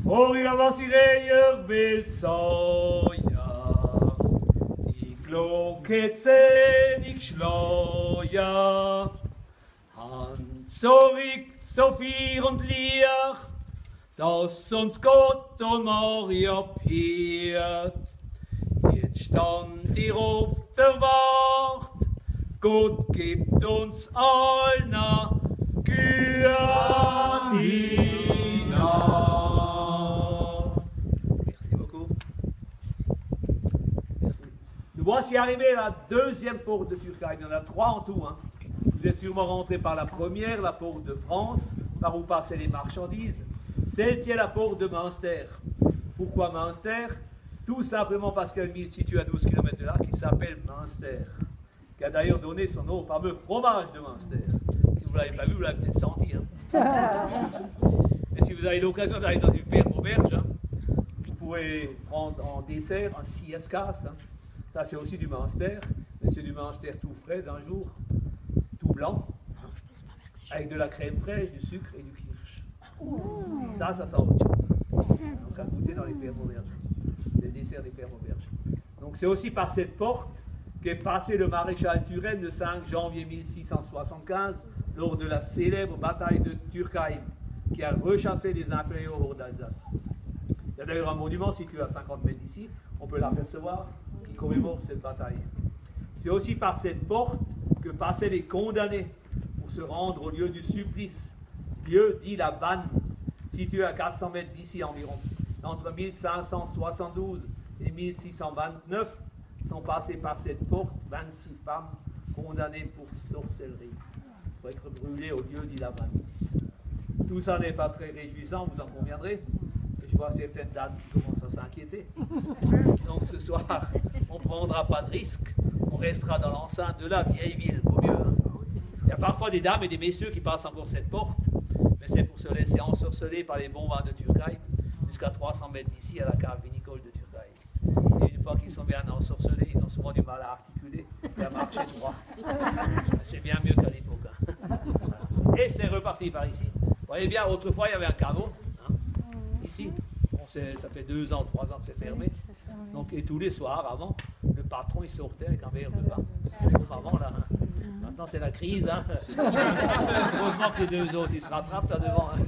Voriger was die Reier wild Säuer, die Glocke die Schleuer, Hans so riecht so viel und Licht, dass uns Gott und Maria piert. Jetzt stand ihr auf der Wacht, Gott gibt uns allen Güte die Nacht. Merci beaucoup. Merci. Nous voici arrivés à la deuxième porte de Turcaille. Il y en a trois en tout. Hein. Vous êtes sûrement rentrés par la première, la porte de France, par où passaient les marchandises. Celle-ci est la porte de Münster. Pourquoi Münster? Tout simplement parce qu'il y a une ville située à 12 km de là qui s'appelle Münster, qui a d'ailleurs donné son nom au fameux fromage de Münster. Si vous ne l'avez pas vu, vous l'avez peut-être senti. Hein. Et si vous avez l'occasion d'aller dans une ferme auberge, hein, vous pouvez prendre en dessert un sieskas. Hein. Ça, c'est aussi du Münster, mais c'est du Münster tout frais d'un jour, tout blanc, avec de la crème fraîche, du sucre et du kirsch. Ça sent autre chose. Donc à goûter dans les fermes auberges. C'est le dessert des fermes auberges. Donc c'est aussi par cette porte qu'est passé le maréchal Turenne le 5 janvier 1675 lors de la célèbre bataille de Turckheim qui a rechassé les impériaux hors d'Alsace. Il y a d'ailleurs un monument situé à 50 mètres d'ici, on peut l'apercevoir, qui commémore cette bataille. C'est aussi par cette porte que passaient les condamnés pour se rendre au lieu du supplice, lieu dit la Vanne, situé à 400 mètres d'ici environ. Entre 1572 et 1629 sont passées par cette porte 26 femmes condamnées pour sorcellerie, pour être brûlées au lieu dit la Vanne. Tout ça n'est pas très réjouissant, vous en conviendrez. Et je vois certaines dames qui commencent à s'inquiéter. Donc ce soir, on ne prendra pas de risque, on restera dans l'enceinte de la vieille ville, au mieux. Hein. Il y a parfois des dames et des messieurs qui passent encore cette porte, mais c'est pour se laisser ensorceler par les bons vins de Turckheim jusqu'à 300 mètres d'ici à la cave vinicole de Turckheim. Et une fois qu'ils sont bien ensorcelés, ils ont souvent du mal à articuler et à marcher droit. C'est bien mieux qu'à l'époque. Hein. Et c'est reparti par ici. Vous voyez bien, autrefois il y avait un caveau, hein, ici. Bon, ça fait 2 ans, 3 ans que c'est fermé. Donc, et tous les soirs, avant, le patron il sortait avec un verre de vin. Avant là. Hein. Maintenant c'est la crise. Hein. Heureusement que les 2 autres ils se rattrapent là devant. Hein.